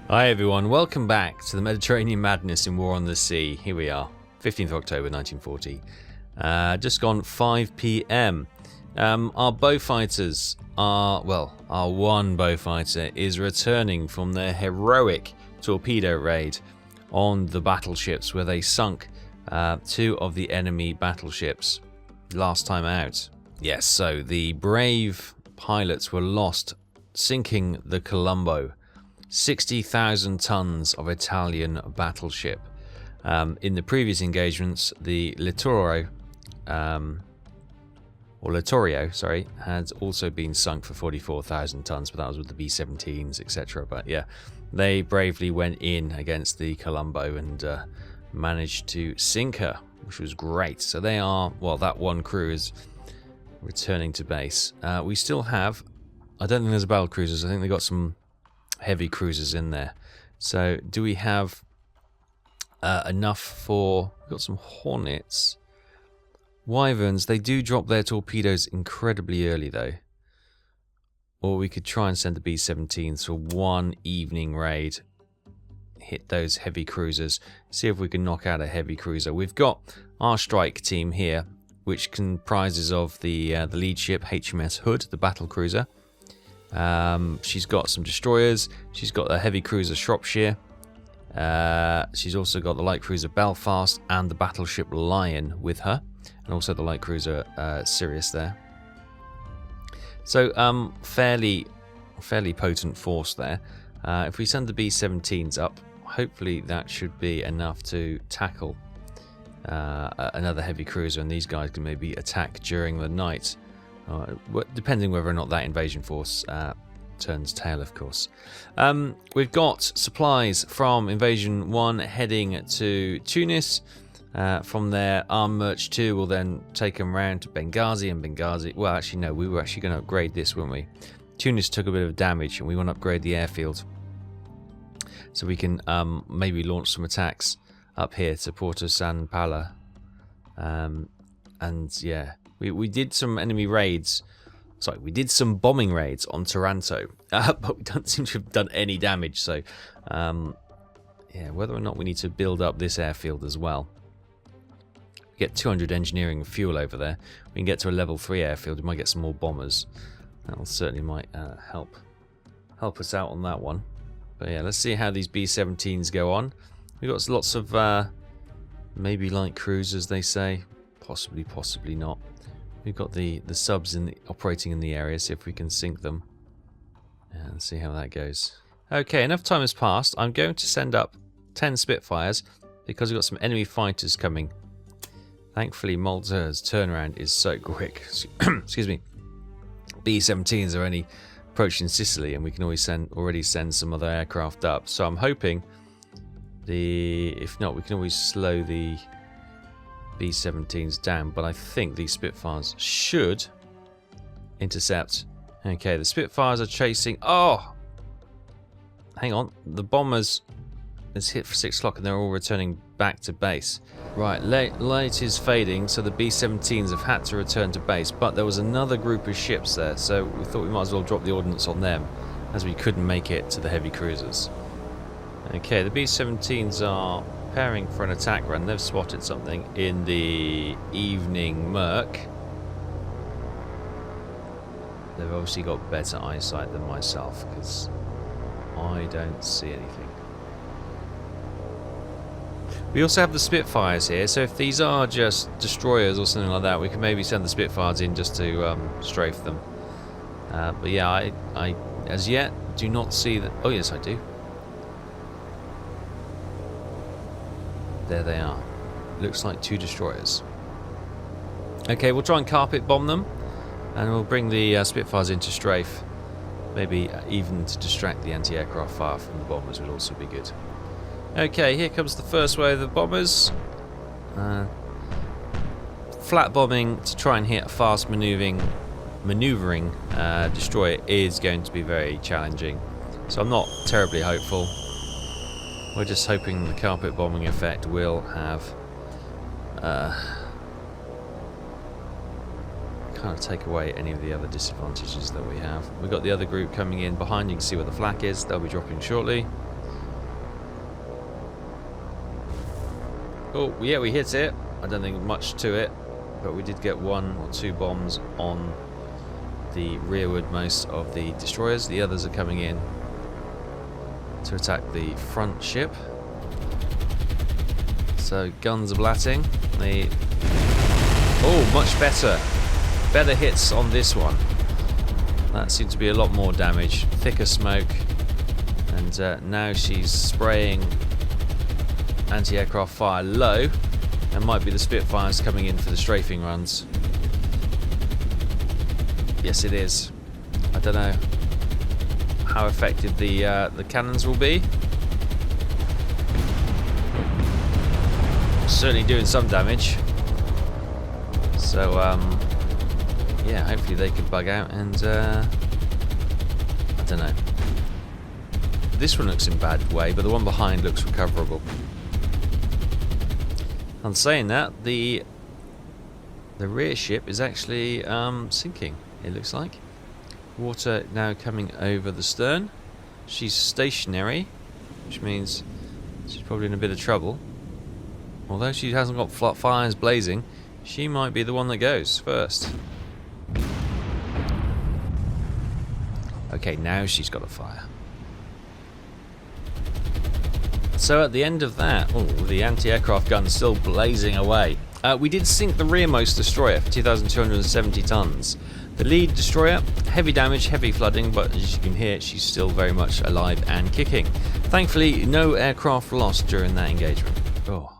Hi everyone, welcome back to the Mediterranean Madness in War on the Sea. Here we are, 15th of October 1940. Just gone 5 p.m. Our bow fighters are, well, our one bow fighter is returning from their heroic torpedo raid on the battleships where they sunk 2 of the enemy battleships last time out. Yes, so the brave pilots were lost sinking the Colombo. 60,000 tons of Italian battleship. In the previous engagements, the Littorio, had also been sunk for 44,000 tons, but that was with the B-17s, etc. But yeah, they bravely went in against the Colombo and managed to sink her, which was great. So they are, well, that one crew is returning to base. We still have, I don't think there's battle cruisers, I think they got some heavy cruisers in there. So do we have enough for, we've got some Hornets. Wyverns, they do drop their torpedoes incredibly early though. Or we could try and send the B-17s for one evening raid, hit those heavy cruisers, see if we can knock out a heavy cruiser. We've got our strike team here, which comprises of the lead ship HMS Hood, the battle cruiser. She's got some destroyers, she's got the heavy cruiser Shropshire, she's also got the light cruiser Belfast and the battleship Lion with her, and also the light cruiser Sirius there. So fairly potent force there. If we send the B-17s up, hopefully that should be enough to tackle another heavy cruiser, and these guys can maybe attack during the night. Depending whether or not that invasion force turns tail, of course. We've got supplies from Invasion 1 heading to Tunis. From there, Arm Merch 2 will then take them round to Benghazi, and Benghazi... Well, actually, no, we were actually going to upgrade this, weren't we? Tunis took a bit of damage, and we want to upgrade the airfield. So we can maybe launch some attacks up here to Porto San Pala. And, yeah... We did some enemy raids. Sorry, we did some bombing raids on Taranto, but we don't seem to have done any damage. So, yeah, whether or not we need to build up this airfield as well. We get 200 engineering and fuel over there. We can get to a level 3 airfield. We might get some more bombers. That certainly might help us out on that one. But yeah, let's see how these B-17s go on. We've got lots of maybe light cruisers, they say. Possibly not. We've got the subs operating in the area, see if we can sink them. And see how that goes. Okay, enough time has passed. I'm going to send up 10 Spitfires because we've got some enemy fighters coming. Thankfully, Malta's turnaround is so quick. Excuse me. B-17s are only approaching Sicily, and we can already send some other aircraft up. So I'm hoping if not, we can always slow the B-17s down, but I think these Spitfires should intercept. Okay, the Spitfires are chasing... Oh! Hang on. The bombers... It's hit for 6 o'clock and they're all returning back to base. Right, light is fading, so the B-17s have had to return to base, but there was another group of ships there, so we thought we might as well drop the ordnance on them, as we couldn't make it to the heavy cruisers. Okay, the B-17s are preparing for an attack run. They've spotted something in the evening murk. They've obviously got better eyesight than myself, because I don't see anything. We also have the Spitfires here, so if these are just destroyers or something like that, we can maybe send the Spitfires in just to strafe them. But yeah, I as yet do not see that. Oh yes, I do. There they are. Looks like 2 destroyers. Okay, we'll try and carpet bomb them, and we'll bring the Spitfires into strafe. Maybe even to distract the anti-aircraft fire from the bombers would also be good. Okay, here comes the first wave of the bombers. Flat bombing to try and hit a fast maneuvering destroyer is going to be very challenging. So I'm not terribly hopeful. We're just hoping the carpet bombing effect will have kind of take away any of the other disadvantages that we have. We've got the other group coming in behind. You can see where the flak is. They'll be dropping shortly. Oh, yeah, we hit it. I don't think much to it, but we did get 1 or 2 bombs on the rearwardmost of the destroyers. The others are coming in to attack the front ship. So guns are blatting. Oh, much better. Better hits on this one. That seemed to be a lot more damage. Thicker smoke. And now she's spraying anti-aircraft fire low. And might be the Spitfires coming in for the strafing runs. Yes, it is. I don't know how effective the cannons will be. Certainly doing some damage. So, yeah, hopefully they can bug out and, I don't know. This one looks in bad way, but the one behind looks recoverable. On saying that, the rear ship is actually sinking, it looks like. Water now coming over the stern. She's stationary, which means she's probably in a bit of trouble. Although she hasn't got fires blazing, she might be the one that goes first. Okay, now she's got a fire. So at the end of that, oh, the anti-aircraft gun's still blazing away. We did sink the rearmost destroyer for 2,270 tons. The lead destroyer, heavy damage, heavy flooding, but as you can hear, she's still very much alive and kicking. Thankfully, no aircraft lost during that engagement. Oh,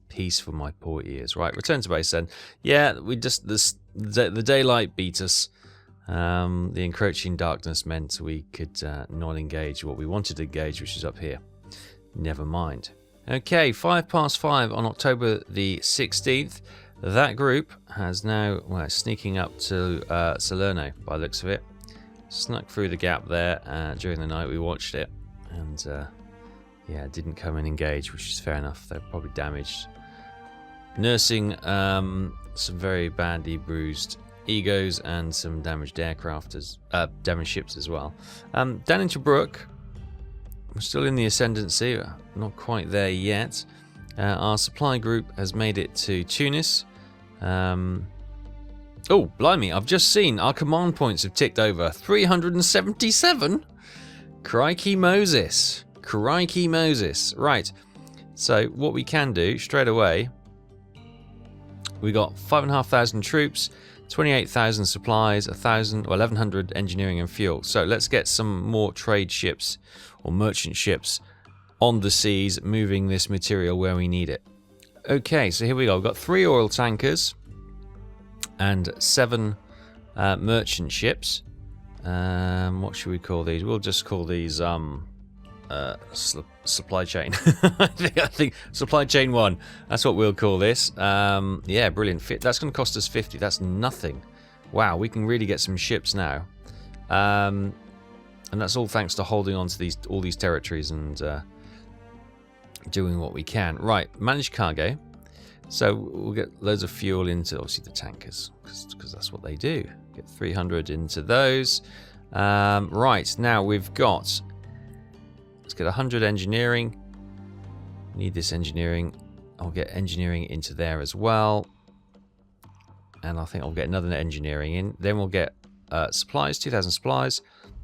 peace for my poor ears. Right, return to base then. Yeah, we just the daylight beat us. The encroaching darkness meant we could not engage what we wanted to engage, which is up here. Never mind. Okay, 5:05 on October the 16th. That group has now, well, sneaking up to Salerno by the looks of it. Snuck through the gap there during the night. We watched it, and yeah, didn't come and engage, which is fair enough. They're probably damaged. Nursing some very badly bruised egos and some damaged aircraft, damaged ships as well. Down into Brook. We're still in the ascendancy, not quite there yet. Our supply group has made it to Tunis. Oh, blimey, I've just seen our command points have ticked over 377. Crikey Moses. Crikey Moses. Right, so what we can do straight away, we got 5,500 troops, 28,000 supplies, 1,100 engineering and fuel. So let's get some more trade ships or merchant ships on the seas, moving this material where we need it. Okay, so here we go. We've got 3 oil tankers and 7 merchant ships. What should we call these? We'll just call these supply chain. I think supply chain 1. That's what we'll call this. Yeah, brilliant. That's going to cost us 50. That's nothing. Wow, we can really get some ships now. And that's all thanks to holding on to all these territories and doing what we can. Right, manage cargo. So we'll get loads of fuel into, obviously, the tankers, because that's what they do. Get 300 into those. Right, now we've got, let's get 100 engineering. Need this engineering. I'll get engineering into there as well. And I think I'll get another engineering in. Then we'll get supplies, 2,000 supplies.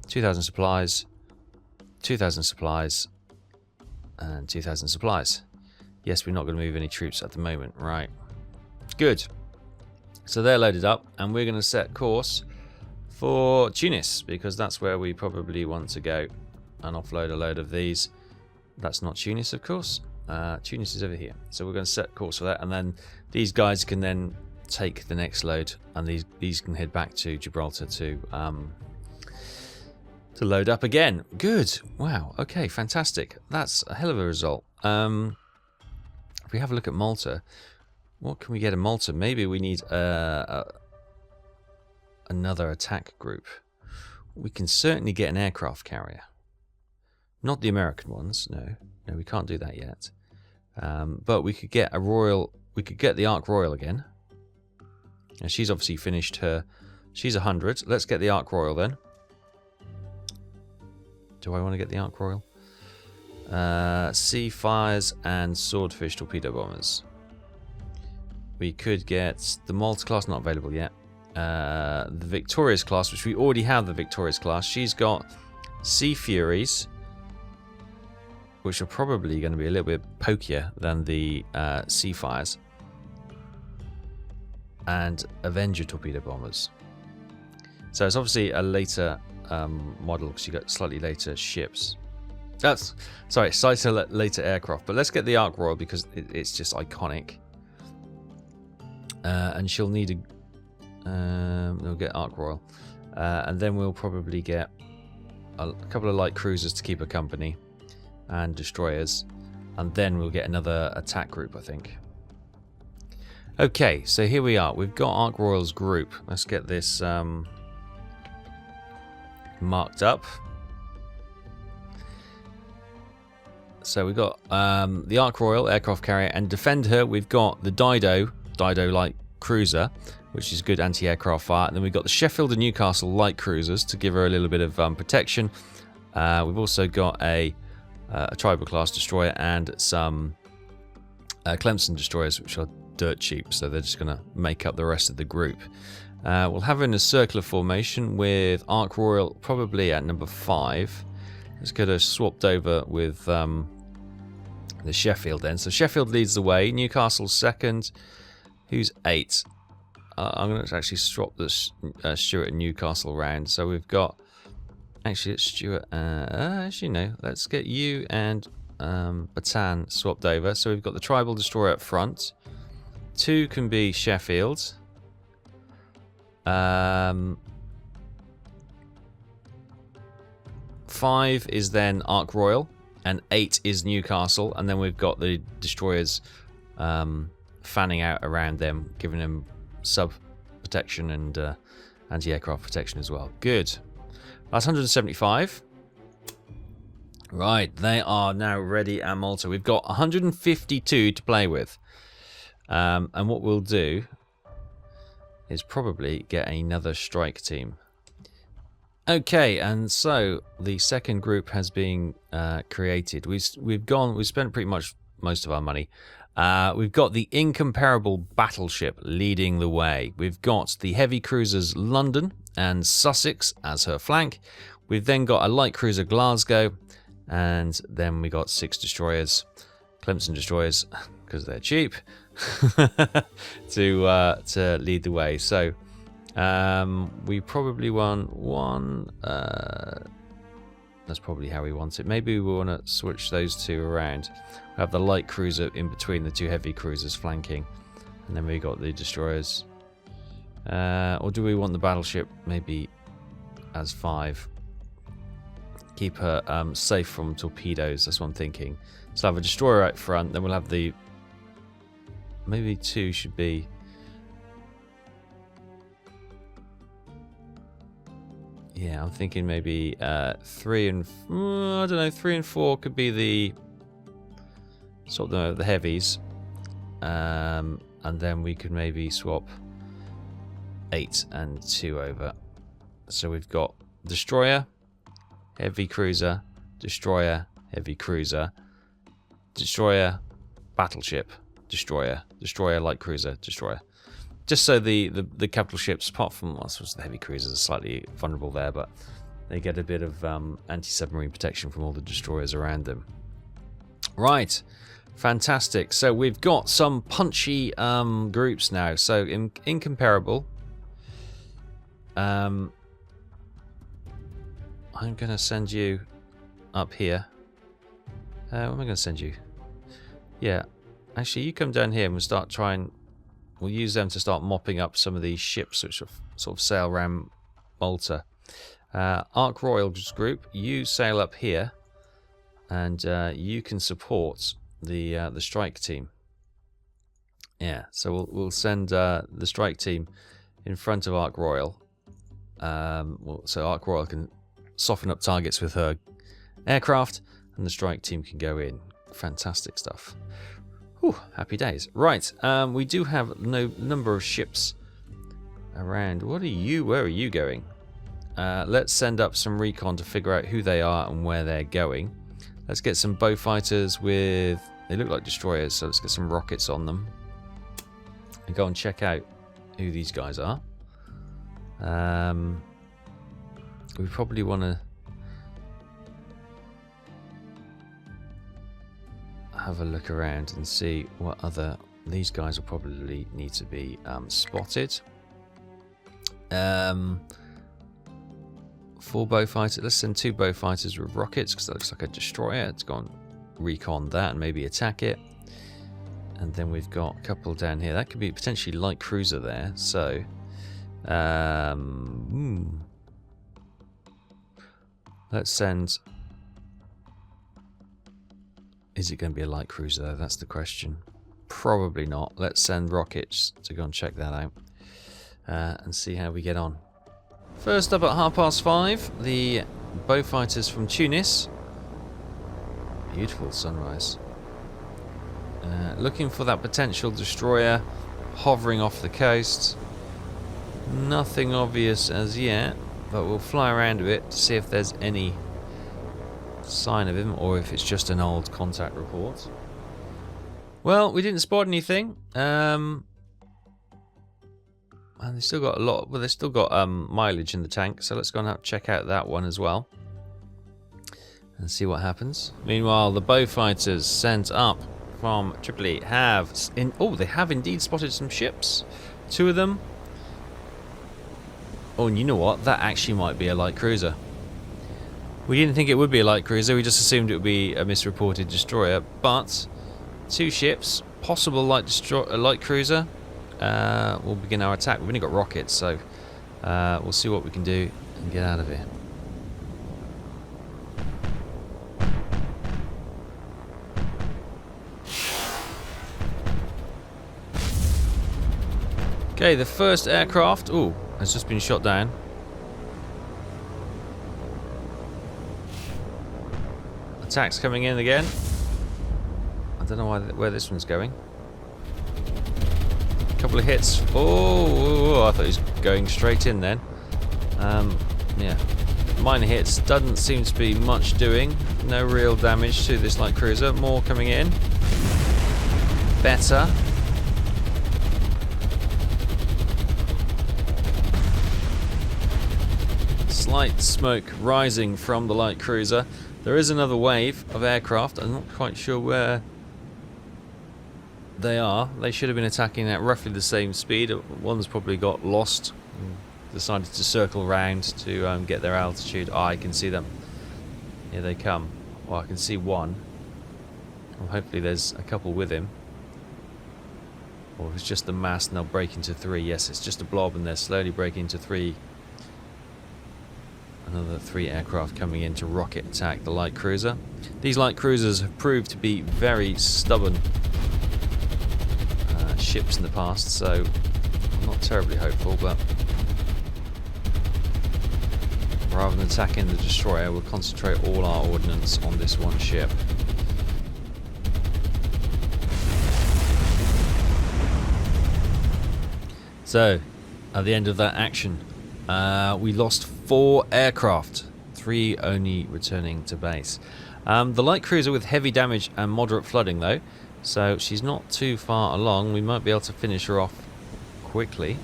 2,000 supplies, 2,000 supplies, and 2,000 supplies. Yes, we're not going to move any troops at the moment. Right. Good. So they're loaded up, and we're going to set course for Tunis, because that's where we probably want to go and offload a load of these. That's not Tunis, of course. Tunis is over here. So we're going to set course for that, and then these guys can then take the next load, and these can head back to Gibraltar to load up again. Good. Wow. Okay, fantastic. That's a hell of a result. If we have a look at Malta, what can we get in Malta? Maybe we need another attack group. We can certainly get an aircraft carrier. Not the American ones. No, we can't do that yet. But we could get a Royal. We could get the Ark Royal again. Now, she's obviously finished her. She's 100. Let's get the Ark Royal then. Do I want to get the Ark Royal? Sea Fires and Swordfish torpedo bombers. we could get the Malta class, not available yet. The Victorious class, which we already have the Victorious class. She's got Sea Furies, which are probably going to be a little bit pokier than the Sea Fires. And Avenger torpedo bombers. So it's obviously a later model because you got slightly later ships. That's slightly later aircraft. But let's get the Ark Royal because it's just iconic. And she'll need we'll get Ark Royal, and then we'll probably get a couple of light cruisers to keep her company, and destroyers, and then we'll get another attack group, I think. Okay, so here we are. We've got Ark Royal's group. Let's get this marked up. So we've got the Ark Royal aircraft carrier, and defend her. We've got the Dido light cruiser, which is good anti-aircraft fire. And then we've got the Sheffield and Newcastle light cruisers to give her a little bit of protection. We've also got a tribal class destroyer and some Clemson destroyers, which are dirt cheap, so they're just going to make up the rest of the group. We'll have her in a circular formation with Ark Royal probably at number 5. Let's get her swapped over with the Sheffield then. So Sheffield leads the way, Newcastle second. Who's 8? I'm going to actually swap this Stuart and Newcastle round. So we've got... Actually, it's Stuart... actually, no. Let's get you and Bataan swapped over. So we've got the Tribal Destroyer up front. 2 can be Sheffield. 5 is then Ark Royal. And 8 is Newcastle. And then we've got the Destroyers... fanning out around them, giving them sub protection and anti-aircraft protection as well. Good. That's 175. Right, they are now ready at Malta. We've got 152 to play with. And what we'll do is probably get another strike team. Okay, and so the second group has been created. We've spent pretty much most of our money. We've got the incomparable battleship leading the way. We've got the heavy cruisers London and Sussex as her flank. We've then got a light cruiser Glasgow, and then we got 6 destroyers, Clemson destroyers, because they're cheap, to lead the way. So we probably want one. That's probably how we want it. Maybe we want to switch those 2 around. We have the light cruiser in between the 2 heavy cruisers flanking, and then we got the destroyers. Or do we want the battleship maybe as 5? Keep her safe from torpedoes. That's what I'm thinking. So have a destroyer out front. Then we'll have the maybe 2 should be. Yeah, I'm thinking maybe 3 and I don't know. 3 and 4 could be the sort of the heavies, and then we could maybe swap 8 and 2 over. So we've got destroyer, heavy cruiser, destroyer, heavy cruiser, destroyer, battleship, destroyer, destroyer, light cruiser, destroyer. Just so the capital ships, apart from, well, I suppose the heavy cruisers are slightly vulnerable there, but they get a bit of anti-submarine protection from all the destroyers around them. Right, fantastic. So we've got some punchy groups now. So incomparable. I'm going to send you up here. Where am I going to send you? Yeah, actually, you come down here and we'll start trying. We'll use them to start mopping up some of these ships which sort of sail around Malta. Ark Royal's group, you sail up here, and you can support the strike team. Yeah, so we'll send the strike team in front of Ark Royal. So Ark Royal can soften up targets with her aircraft, and the strike team can go in. Fantastic stuff. Whew, happy days. Right, we do have no number of ships around. Where are you going? Let's send up some Recon to figure out who they are and where they're going. Let's get some bow fighters with... They look like destroyers, so let's get some rockets on them. and go and check out who these guys are. We probably want to have a look around and see what other... These guys will probably need to be spotted. 4 bow fighters. Let's send 2 bow fighters with rockets, because that looks like a destroyer. It's gone recon that and maybe attack it. And then we've got a couple down here. That could be potentially light cruiser there. So, let's send... Is it going to be a light cruiser though? That's the question. Probably not. Let's send rockets to go and check that out and see how we get on. First up at 5:30, the bow fighters from Tunis. Beautiful sunrise. Looking for that potential destroyer hovering off the coast. Nothing obvious as yet, but we'll fly around a bit to see if there's any sign of him or if it's just an old contact report. Well, we didn't spot anything. And they still got a lot. Well, they still got mileage in the tank, so let's go and check out that one as well and see what happens. Meanwhile, the bow fighters sent up from Tripoli have they have indeed spotted some ships. 2 of them. Oh, and you know what? That actually might be a light cruiser. We didn't think it would be a light cruiser. We just assumed it would be a misreported destroyer. But 2 ships, possible light cruiser. We'll begin our attack. We've only got rockets, so we'll see what we can do and get out of here. Okay, the first aircraft, has just been shot down. Attacks coming in again. I don't know where this one's going. Couple of hits. Oh, I thought he was going straight in then. Yeah, minor hits. Doesn't seem to be much doing. No real damage to this light cruiser. More coming in. Better. Slight smoke rising from the light cruiser. There is another wave of aircraft. I'm not quite sure where they are. They should have been attacking at roughly the same speed. One's probably got lost and decided to circle round to get their altitude. I can see them. Here they come. Well, I can see one. Well, hopefully there's a couple with him. Or if it's just the mass and they'll break into 3. Yes, it's just a blob and they're slowly breaking into 3. Another 3 aircraft coming in to rocket attack the light cruiser. These light cruisers have proved to be very stubborn ships in the past, so I'm not terribly hopeful, but rather than attacking the destroyer, we'll concentrate all our ordnance on this one ship. So, at the end of that action, we lost 4 aircraft, 3 only returning to base. The light cruiser with heavy damage and moderate flooding though, so she's not too far along. We might be able to finish her off quickly.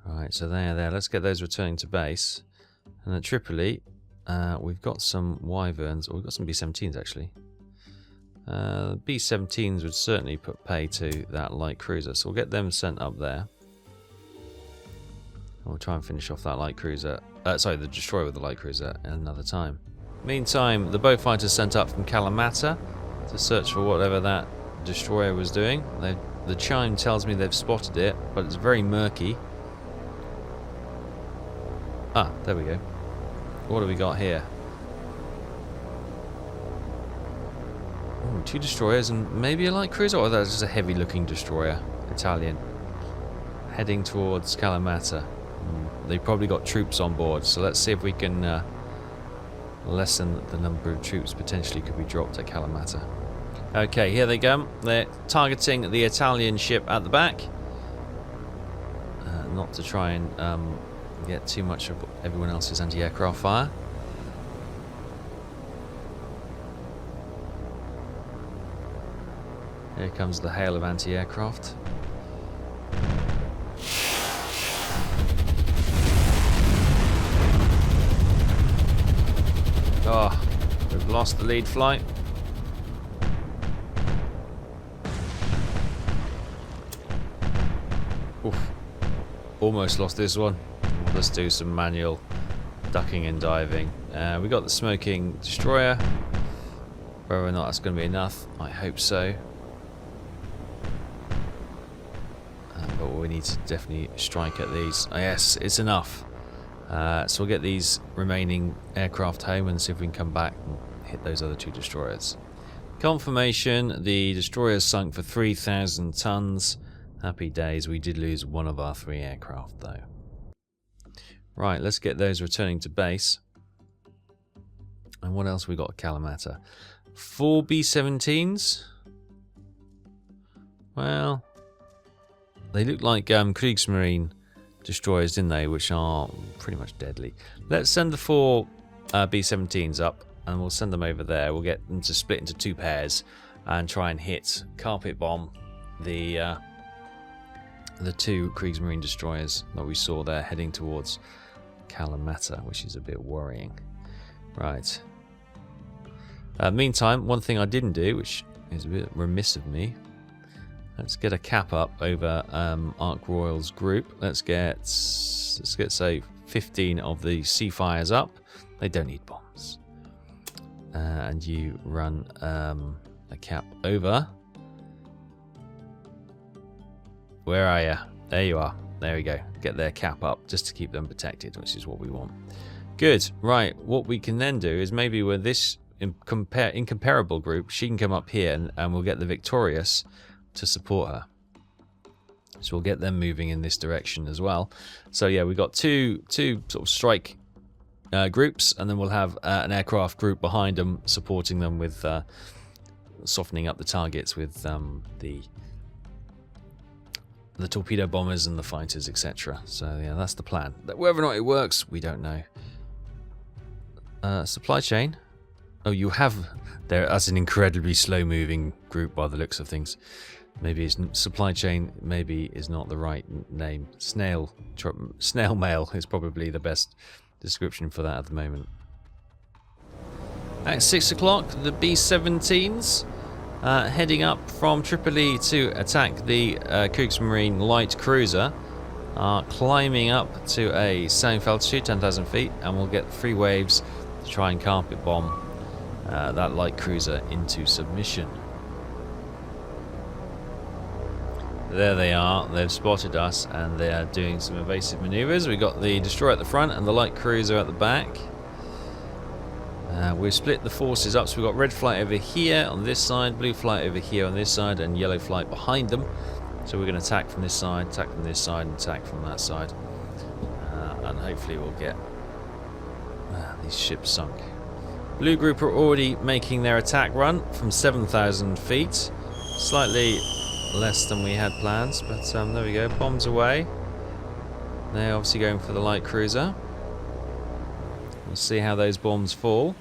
Right, so there. Let's get those returning to base. And at Tripoli, we've got some Wyverns, or we've got some B-17s actually. B-17s would certainly put pay to that light cruiser, so we'll get them sent up there. We'll try and finish off that light cruiser. The destroyer with the light cruiser another time. Meantime, the bow fighters sent up from Kalamata to search for whatever that destroyer was doing. The chime tells me they've spotted it, but it's very murky. Ah, there we go. What do we got here? Ooh, 2 destroyers and maybe a light cruiser, or that's just a heavy-looking destroyer, Italian, heading towards Kalamata. They probably got troops on board, so let's see if we can lessen the number of troops potentially could be dropped at Kalamata. Okay, here they go. They're targeting the Italian ship at the back. Not to try and get too much of everyone else's anti-aircraft fire. Here comes the hail of anti-aircraft. Oh, we've lost the lead flight. Oof. Almost lost this one. Let's do some manual ducking and diving. We got the smoking destroyer. Whether or not that's going to be enough, I hope so. But we need to definitely strike at these. Oh, yes, it's enough. So we'll get these remaining aircraft home and see if we can come back and hit those other 2 destroyers. Confirmation, the destroyer sunk for 3,000 tons. Happy days. We did lose one of our 3 aircraft though. Right, let's get those returning to base. And what else we got at Kalamata? 4 B-17s. Well, they look like Kriegsmarine destroyers, didn't they? Which are pretty much deadly. Let's send the 4 B-17s up, and we'll send them over there. We'll get them to split into 2 pairs and try and hit carpet bomb the 2 Kriegsmarine destroyers that we saw there heading towards Kalamata, which is a bit worrying. Right. Meantime, one thing I didn't do, which is a bit remiss of me, let's get a cap up over Ark Royal's group. Let's get say 15 of the Seafires up. They don't need bombs. And you run a cap over. Where are you? There you are. There we go. Get their cap up just to keep them protected, which is what we want. Good. Right. What we can then do is maybe with this incomparable group, she can come up here and we'll get the Victorious to support her. So we'll get them moving in this direction as well. So yeah, we've got two sort of strike groups, and then we'll have an aircraft group behind them supporting them with softening up the targets with the torpedo bombers and the fighters, etc. So yeah, that's the plan. Whether or not it works, we don't know. Supply chain. Oh, you have there. That's an incredibly slow-moving group by the looks of things. Maybe it's supply chain. Maybe is not the right name. Snail mail is probably the best description for that at the moment. At 6 o'clock, the B-17s heading up from Tripoli to attack the Kriegsmarine light cruiser. Are climbing up to a safe altitude, 10,000 feet, and we'll get 3 waves to try and carpet bomb that light cruiser into submission. There they are. They've spotted us and they are doing some evasive maneuvers. We've got the destroyer at the front and the light cruiser at the back. We've split the forces up, so we've got red flight over here on this side, blue flight over here on this side, and yellow flight behind them. So we're going to attack from this side, attack from this side, and attack from that side. And hopefully we'll get these ships sunk. Blue group are already making their attack run from 7,000 feet. Slightly less than we had plans, but there we go. Bombs away. They're obviously going for the light cruiser. We'll see how those bombs fall.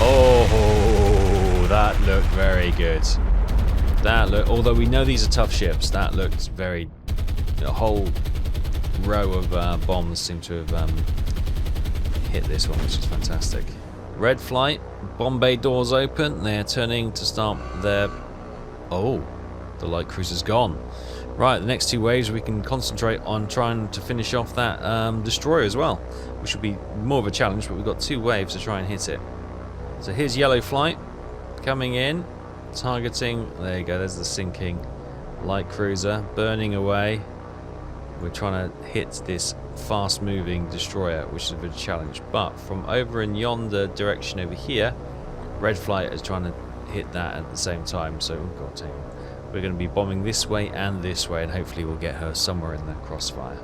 Oh, that looked very good. Although we know these are tough ships, that looked very. A whole row of bombs seem to have hit this one, which is fantastic. Red flight, bomb bay doors open. They're turning to start their. Oh, the light cruiser's gone. Right, the next 2 waves we can concentrate on trying to finish off that destroyer as well, which will be more of a challenge. But we've got 2 waves to try and hit it. So here's yellow flight coming in, targeting. There you go. There's the sinking light cruiser burning away. We're trying to hit this fast-moving destroyer, which is a bit of a challenge. But from over in yonder direction over here, red flight is trying to hit that at the same time. So we're going to be bombing this way, and hopefully we'll get her somewhere in the crossfire.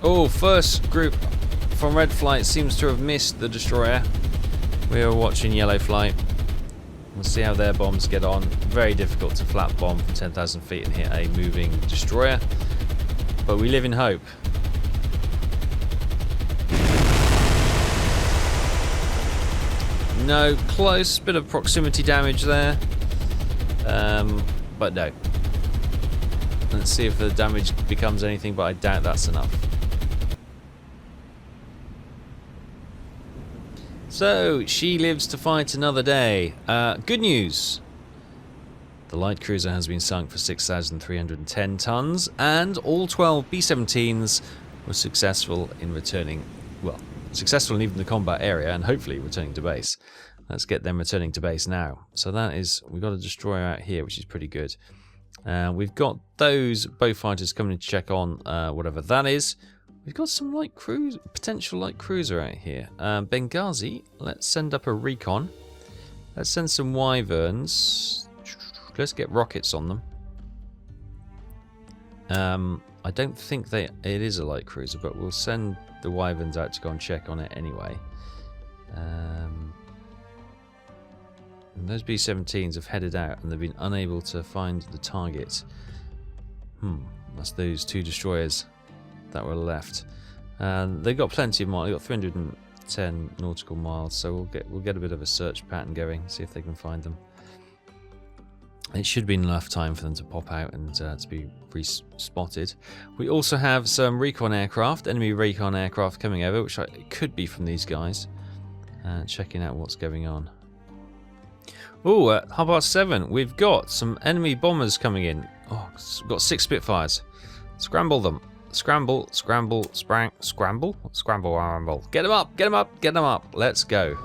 Oh, first group from red flight seems to have missed the destroyer. We are watching yellow flight. We'll see how their bombs get on. Very difficult to flat bomb from 10,000 feet and hit a moving destroyer. But we live in hope. No, close. Bit of proximity damage there. But no. Let's see if the damage becomes anything, but I doubt that's enough. So, she lives to fight another day. Good news. The light cruiser has been sunk for 6,310 tons, and all 12 B-17s were successful in returning, well, successful in leaving the combat area and hopefully returning to base. Let's get them returning to base now. So that is, we've got a destroyer out here, which is pretty good. We've got those bow fighters coming to check on whatever that is. We've got some light cruiser, potential light cruiser out here. Benghazi, let's send up a Recon. Let's send some Wyverns. Let's get rockets on them. I don't think it is a light cruiser, but we'll send the Wyverns out to go and check on it anyway. And those B-17s have headed out and they've been unable to find the target. That's those two destroyers that were left. They've got plenty of miles. They've got 310 nautical miles, so we'll get a bit of a search pattern going, see if they can find them. It should be enough time for them to pop out and to be re-spotted. We also have some Recon aircraft, enemy Recon aircraft coming over, which could be from these guys. Checking out what's going on. Oh, at 7:30, we've got some enemy bombers coming in. Oh, we've got 6 Spitfires. Scramble them. Scramble, scramble, scramble, scramble. Get them up, get them up, get them up. Let's go.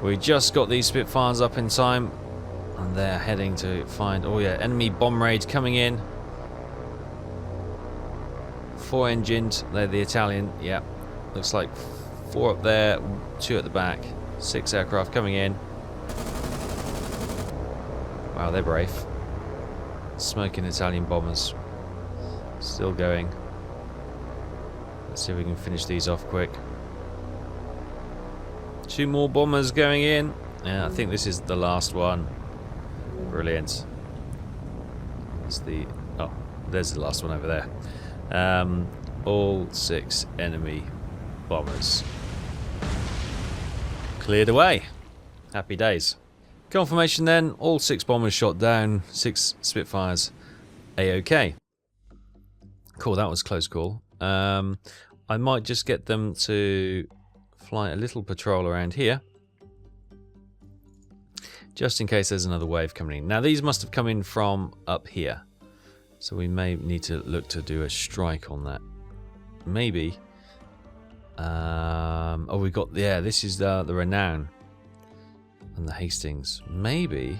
We just got these Spitfires up in time. And they're heading to find... Oh yeah, enemy bomb raid coming in. 4 engined. They're the Italian. Yep. Looks like 4 up there, 2 at the back. 6 aircraft coming in. Wow, they're brave. Smoking Italian bombers. Still going. Let's see if we can finish these off quick. 2 more bombers going in. Yeah, I think this is the last one. Brilliant. There's the last one over there. All 6 enemy bombers cleared away. Happy days. Confirmation then, all 6 bombers shot down, 6 Spitfires A-OK. Cool, that was close call. I might just get them to fly a little patrol around here. Just in case there's another wave coming in. Now these must have come in from up here. So we may need to look to do a strike on that. Maybe. Oh, we've got... Yeah, this is the Renown. And the Hastings. Maybe.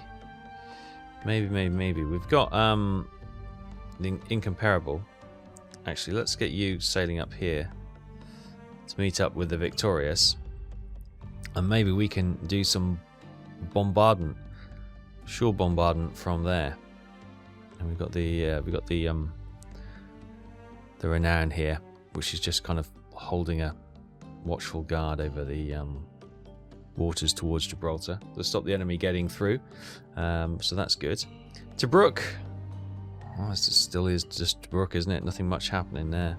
We've got the Incomparable. Actually, let's get you sailing up here to meet up with the Victorious. And maybe we can do some bombardment, shore bombardment from there. And we've got the Renown here, which is just kind of holding a watchful guard over the waters towards Gibraltar to stop the enemy getting through. So that's good. Tobruk. Oh, this still is just Tobruk, isn't it? Nothing much happening there.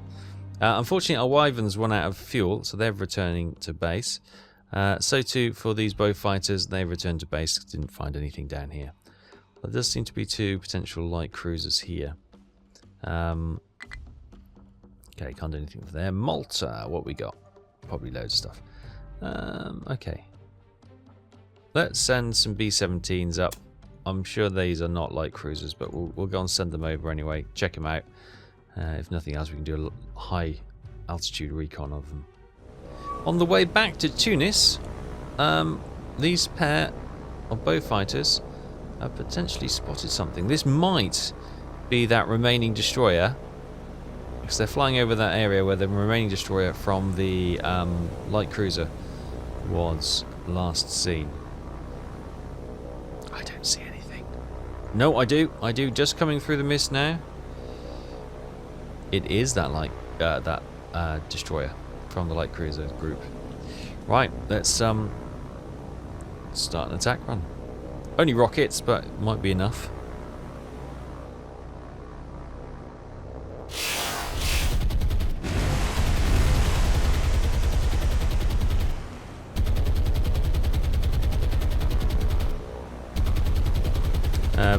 Unfortunately, our Wyverns run out of fuel, so they're returning to base. So too for these bow fighters, they returned to base. Didn't find anything down here. But there does seem to be 2 potential light cruisers here. Okay, can't do anything for there. Malta, what we got? Probably loads of stuff. Okay. Let's send some B-17s up. I'm sure these are not light cruisers, but we'll go and send them over anyway. Check them out. If nothing else, we can do a high altitude recon of them. On the way back to Tunis, these pair of bow fighters have potentially spotted something. This might be that remaining destroyer, because they're flying over that area where the remaining destroyer from the light cruiser was last seen. I don't see anything. No, I do. Just coming through the mist now. It is that destroyer from the light cruiser group. Right, let's start an attack run. Only rockets, but it might be enough.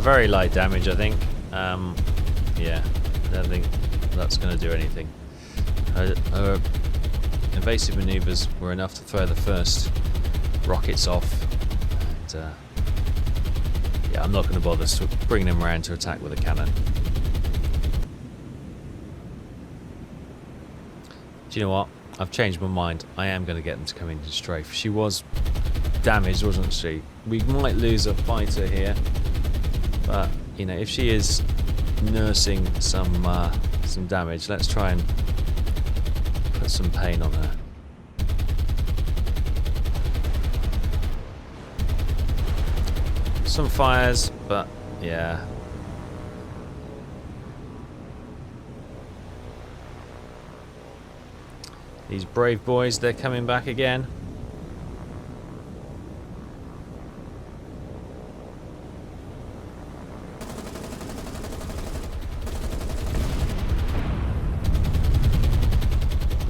very light damage, I think. Yeah, I don't think that's going to do anything. Her evasive maneuvers were enough to throw the first rockets off. And, yeah, I'm not going to bother bringing them around to attack with a cannon. Do you know what? I've changed my mind. I am going to get them to come in and strafe. She was damaged, wasn't she? We might lose a fighter here, but you know, if she is nursing some damage, let's try and put some pain on her. Some fires, but yeah. These brave boys, they're coming back again.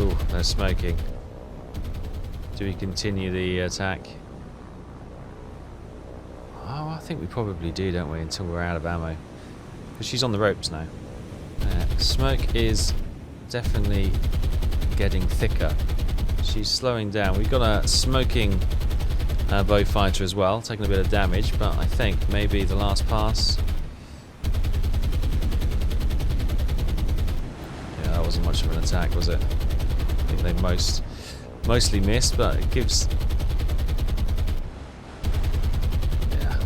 Ooh, they're smoking. Do we continue the attack? Oh, I think we probably do, don't we, until we're out of ammo. Because she's on the ropes now. Smoke is definitely getting thicker. She's slowing down. We've got a smoking bow fighter as well, taking a bit of damage, but I think maybe the last pass. Yeah, that wasn't much of an attack, was it? I think they mostly missed, but it gives. Yeah.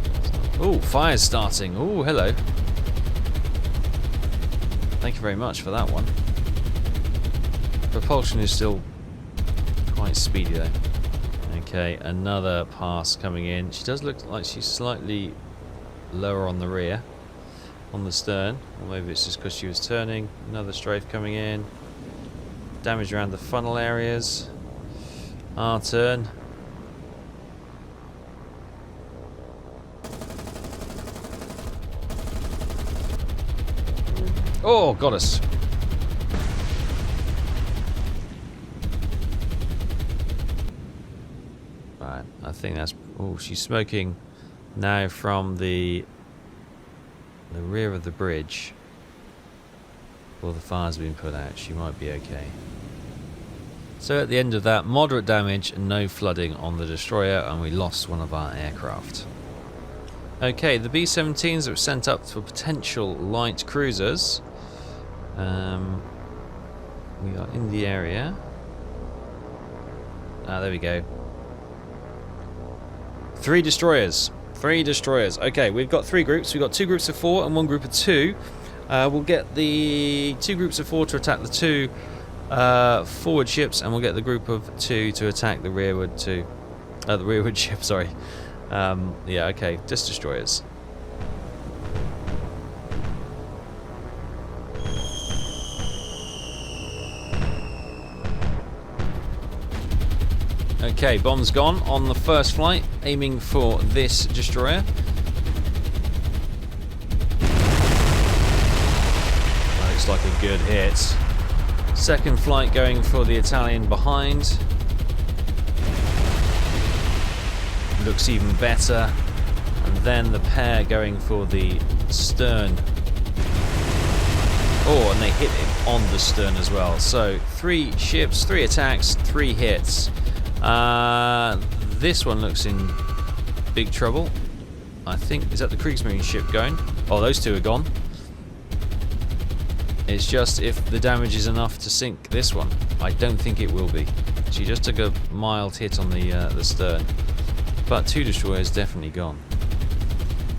Oh, fire's starting. Oh, hello. Thank you very much for that one. Propulsion is still quite speedy though. Okay, another pass coming in. She does look like she's slightly lower on the rear, on the stern. Or maybe it's just because she was turning. Another strafe coming in. Damage around the funnel areas. Our turn. Oh, got us. Right, I think that's. Oh, she's smoking now from the rear of the bridge. Well, the fire's been put out. She might be okay. So at the end of that, moderate damage and no flooding on the destroyer, and we lost one of our aircraft. Okay, the B-17s that were sent up for potential light cruisers. We are in the area. Ah, there we go. 3 destroyers. 3 destroyers. Okay, we've got 3 groups. We've got 2 groups of 4 and 1 group of 2. We'll get the 2 groups of 4 to attack the 2 forward ships, and we'll get the group of 2 to attack the rearward 2. The rearward ship, sorry. Yeah, okay, just destroyers. Okay, bomb's gone on the first flight, aiming for this destroyer. That looks like a good hit. Second flight going for the Italian behind. Looks even better. And then the pair going for the stern. Oh, and they hit him on the stern as well. So 3 ships, 3 attacks, 3 hits. This one looks in big trouble. I think, is that the Kriegsmarine ship going? Oh, those 2 are gone. It's just if the damage is enough to sink this one. I don't think it will be. She just took a mild hit on the stern. But 2 destroyers definitely gone.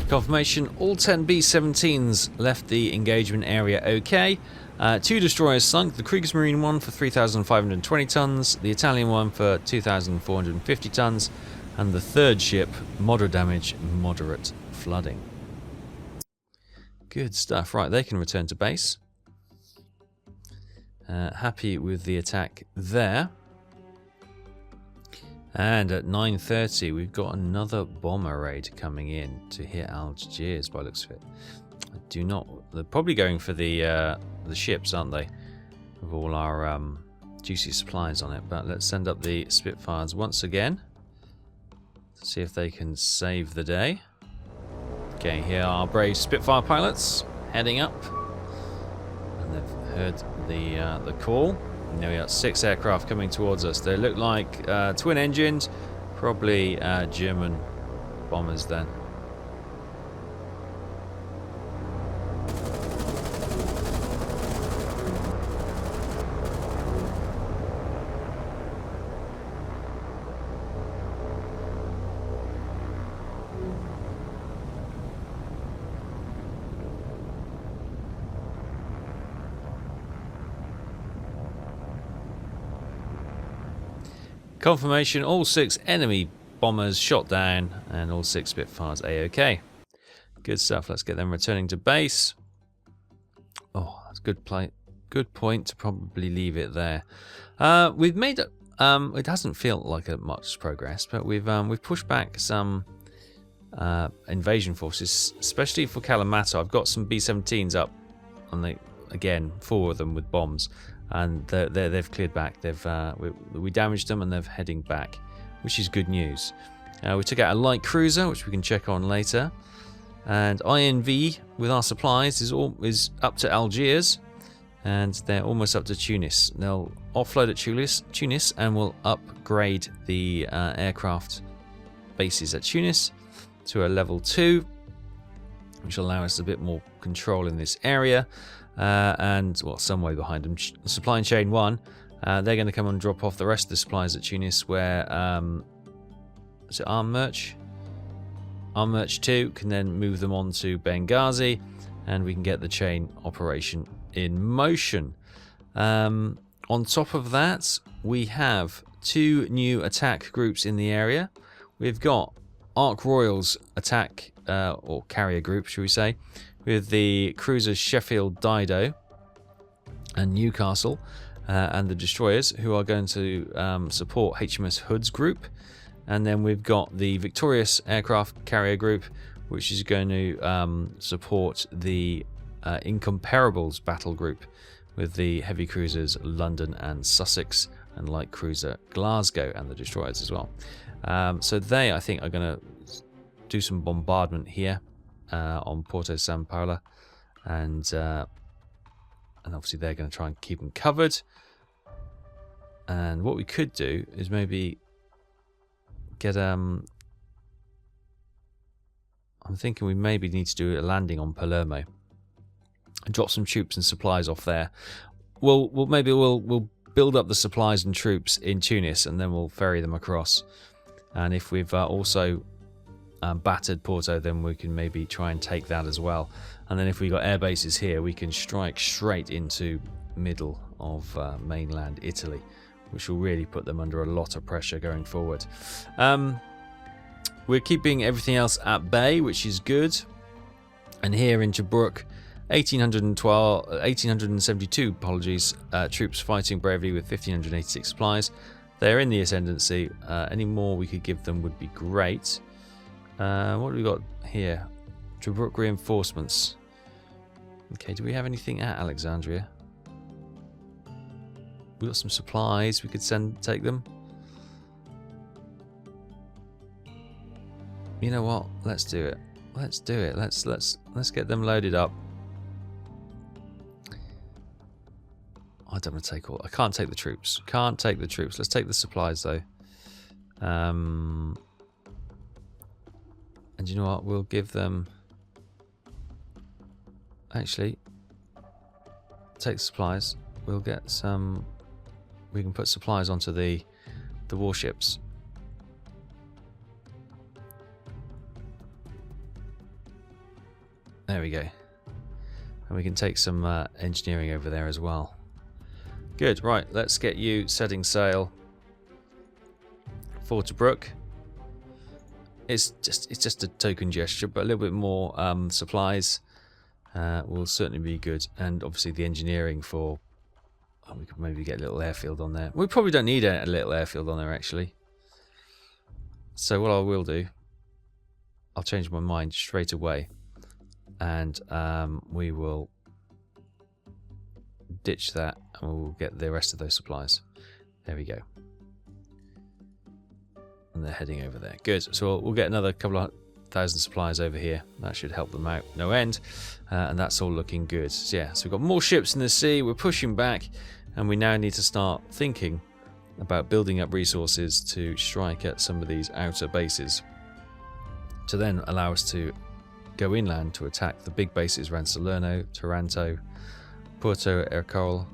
Confirmation, all 10 B-17s left the engagement area okay. 2 destroyers sunk, the Kriegsmarine one for 3,520 tons, the Italian one for 2,450 tons, and the 3rd ship, moderate damage, moderate flooding. Good stuff. Right, they can return to base. Happy with the attack there. And at 9:30, we've got another bomber raid coming in to hit Algiers by the looks of it. I do not. They're probably going for the ships, aren't they? With all our juicy supplies on it. But let's send up the Spitfires once again to see if they can save the day. Okay, here are our brave Spitfire pilots heading up. And they've heard the call. And there we got 6 aircraft coming towards us. They look like twin engined, probably German bombers then. Confirmation, all 6 enemy bombers shot down and all 6 Spitfires A-OK. Good stuff, let's get them returning to base. Oh, that's a good play. Good point to probably leave it there. We've made it hasn't felt like much progress, but we've pushed back some invasion forces, especially for Kalamata. I've got some B-17s up on again, 4 of them with bombs. And they've cleared back. We damaged them and they're heading back, which is good news. We took out a light cruiser, which we can check on later. And INV with our supplies is up to Algiers, and they're almost up to Tunis. They'll offload at Tunis and will upgrade the aircraft bases at Tunis to a level 2, which will allow us a bit more control in this area. And well, some way behind them, supply chain 1, they're going to come and drop off the rest of the supplies at Tunis, where is it Arm Merch 2 can then move them on to Benghazi, and we can get the chain operation in motion. On top of that, we have 2 new attack groups in the area. We've got Ark Royal's attack or carrier group, should we say, with the cruisers Sheffield Dido and Newcastle, and the destroyers, who are going to support HMS Hood's group. And then we've got the Victorious aircraft carrier group, which is going to support the Incomparables battle group with the heavy cruisers London and Sussex, and light cruiser Glasgow, and the destroyers as well. So they, I think, are going to do some bombardment here on Porto San Paolo, and obviously they're going to try and keep them covered. And what we could do is maybe get I'm thinking we maybe need to do a landing on Palermo and drop some troops and supplies off there. We'll build up the supplies and troops in Tunis, and then we'll ferry them across. And if we've also battered Porto, then we can maybe try and take that as well. And then if we got air bases here, we can strike straight into middle of mainland Italy, which will really put them under a lot of pressure going forward. We're keeping everything else at bay, which is good. And here in Tobruk, 1872 troops fighting bravely with 1586 supplies. They're in the ascendancy. Any more we could give them would be great. What do we got here? Tobruk reinforcements. Okay, do we have anything at Alexandria? We got some supplies. We could take them. You know what? Let's do it. Let's do it. Let's get them loaded up. I don't want to take all. I can't take the troops. Can't take the troops. Let's take the supplies though. And you know what? We'll give them. Actually, take the supplies. We'll get some. We can put supplies onto the warships. There we go. And we can take some engineering over there as well. Good. Right. Let's get you setting sail for Tobruk. It's just a token gesture, but a little bit more supplies will certainly be good. And obviously the engineering for... Oh, we could maybe get a little airfield on there. We probably don't need a little airfield on there, actually. So what I will do, I'll change my mind straight away. And we will ditch that and we'll get the rest of those supplies. There we go. And they're heading over there. Good. So we'll get another couple of 1,000 supplies over here. That should help them out no end. And that's all looking good. So, yeah, so we've got more ships in the sea. We're pushing back. And we now need to start thinking about building up resources to strike at some of these outer bases. To then allow us to go inland to attack the big bases around Salerno, Taranto, Porto Ercole,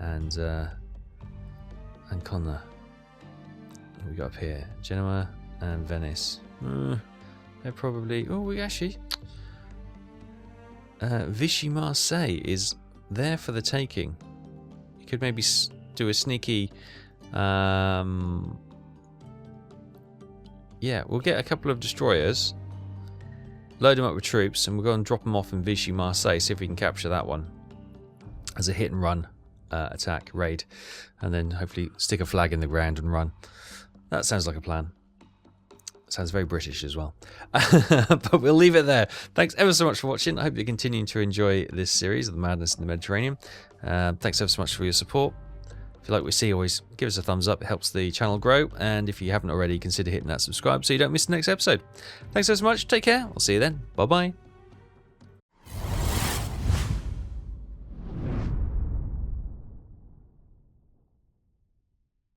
and Ancona. What we got up here? Genoa and Venice. They're probably... Oh, we actually... Vichy Marseille is there for the taking. You could maybe do a sneaky... Yeah, we'll get a couple of destroyers, load them up with troops, and we'll go and drop them off in Vichy Marseille, see if we can capture that one as a hit and run attack, raid, and then hopefully stick a flag in the ground and run. That sounds like a plan. Sounds very British as well. But we'll leave it there. Thanks ever so much for watching. I hope you're continuing to enjoy this series of the Madness in the Mediterranean. Thanks ever so much for your support. If you like what you see, always give us a thumbs up. It helps the channel grow. And if you haven't already, consider hitting that subscribe so you don't miss the next episode. Thanks so much. Take care. We'll see you then. Bye-bye.